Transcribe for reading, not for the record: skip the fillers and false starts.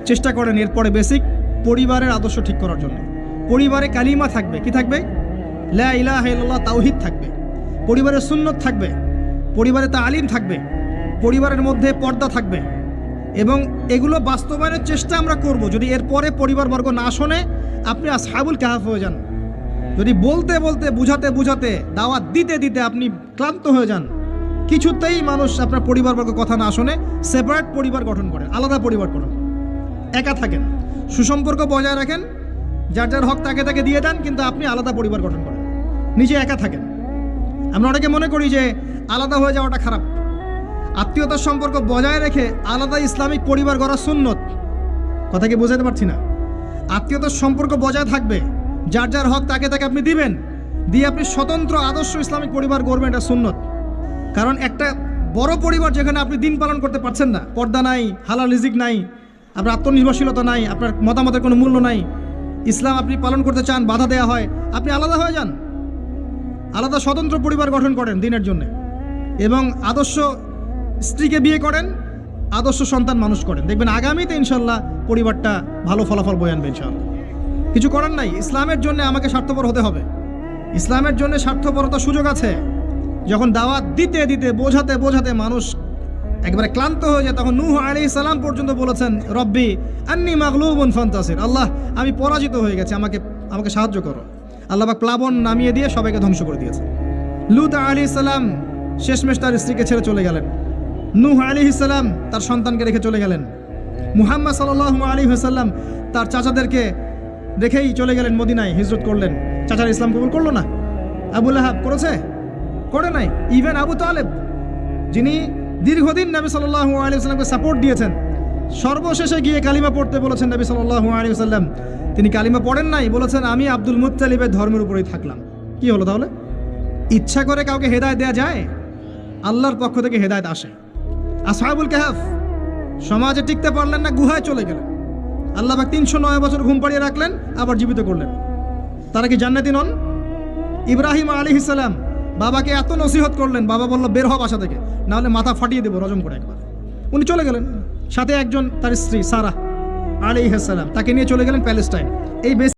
চেষ্টা করেন এরপরে বেসিক পরিবারের আদর্শ ঠিক করার জন্য। পরিবারে কালিমা থাকবে, কি থাকবে? লা ইলাহা ইল্লাল্লাহ, তাওহীদ থাকবে। পরিবারের সুন্নত থাকবে, পরিবারে তালিম থাকবে, পরিবারের মধ্যে পর্দা থাকবে। এবং এগুলো বাস্তবায়নের চেষ্টা আমরা করব। যদি এরপরে পরিবারবর্গ না শোনে, আপনি আসহাবুল কাহাফ হয়ে যান। যদি বলতে বলতে বুঝাতে বুঝাতে দাওয়াত দিতে দিতে আপনি ক্লান্ত হয়ে যান, কিছুতেই মানুষ আপনার পরিবারবর্গ কথা না শোনে, সেপারেট পরিবার গঠন করেন, আলাদা পরিবার করেন, একা থাকেন, সুসম্পর্ক বজায় রাখেন, যার যার হক তাকে তাকে দিয়ে দেন, কিন্তু আপনি আলাদা পরিবার গঠন করেন, নিজে একা থাকেন। আমরা অনেকে মনে করি যে আলাদা হয়ে যাওয়াটা খারাপ। আত্মীয়তার সম্পর্ক বজায় রেখে আলাদা ইসলামিক পরিবার গড়া সুন্নত। কথা কি বোঝাতে পারছি না? আত্মীয়তার সম্পর্ক বজায় থাকবে, যার যার হক তাকে তাকে আপনি দিবেন, দিয়ে আপনি স্বতন্ত্র আদর্শ ইসলামিক পরিবার গড়বেন, এটা সুন্নত। কারণ একটা বড় পরিবার যেখানে আপনি দিন পালন করতে পারছেন না, পর্দা নাই, হালাল রিজিক নাই, আপনার আত্মনির্ভরশীলতা নাই, আপনার মতামতের কোনো মূল্য নাই, ইসলাম আপনি পালন করতে চান, বাধা দেওয়া হয়, আপনি আলাদা হয়ে যান, আলাদা স্বতন্ত্র পরিবার গঠন করেন দিনের জন্য, এবং আদর্শ স্ত্রীকে বিয়ে করেন, আদর্শ সন্তান মানুষ করেন। দেখবেন আগামীতে ইনশাল্লাহ পরিবারটা ভালো ফলাফল বয়ে আনবে ইনশাল্লাহ। কিছু করার নাই, ইসলামের জন্য আমাকে স্বার্থপর হতে হবে। ইসলামের জন্য স্বার্থপরতার সুযোগ আছে। যখন দাওয়াত দিতে দিতে বোঝাতে বোঝাতে মানুষ একবারে ক্লান্ত হয়ে যায়, তখন নূহ আলাইহিস সালাম পর্যন্ত বলেছেন, রব্বি আন্নী মাগলুবুন ফান্তাসির, আল্লাহ আমি পরাজিত হয়ে গেছি, আমাকে সাহায্য করো। আল্লাহ পাক প্লাবন নামিয়ে দিয়ে সবাইকে ধ্বংস করে দিয়েছে। লূত আলাইহিস সালাম শেষমেশ তার স্ত্রীকে ছেড়ে চলে গেলেন। নূহ আলাইহিস সালাম তার সন্তানকে রেখে চলে গেলেন। মুহাম্মদ সাল্লাল্লাহু আলাইহি ওয়াসাল্লাম তার চাচাদেরকে রেখেই চলে গেলেন, মদিনায় হিজরত করলেন। চাচার ইসলাম কবুল করলো না। আবু লাহাব করেছে? করে নাই। ইভেন আবু তালেব, যিনি দীর্ঘদিন নবী সাল্লাল্লাহু আলাইহি ওয়াসাল্লামকে সাপোর্ট দিয়েছেন, সর্বশেষে গিয়ে কালিমা পড়তে বলেছেন নবী সাল্লাল্লাহু আলাইহি ওয়াসাল্লাম, তিনি কালিমা পড়েন নাই, বলেছেন আমি আব্দুল মুত্তালিবের ধর্মের উপরেই থাকলাম। কি হলো তাহলে? ইচ্ছা করে কাউকে হেদায়েত দেওয়া যায়? আল্লাহর পক্ষ থেকে হেদায়েত আসে। আসহাবুল কাহফ সমাজে টিকতে পারলেন না, গুহায় চলে গেলেন। আল্লাহ পাক 309 বছর ঘুম পাড়িয়ে রাখলেন, আবার জীবিত করলেন। তারা কি জান্নাতি নন? ইব্রাহিম আলাইহিস সালাম বাবাকে এত নসিহত করলেন, বাবা বলল বের হ বাসা থেকে, নাহলে মাথা ফাটিয়ে দেবো রজম করে একবার। উনি চলে গেলেন, সাথে একজন তার স্ত্রী সারা আলাইহিস সালাম, তাকে নিয়ে চলে গেলেন প্যালেস্টাইন। এই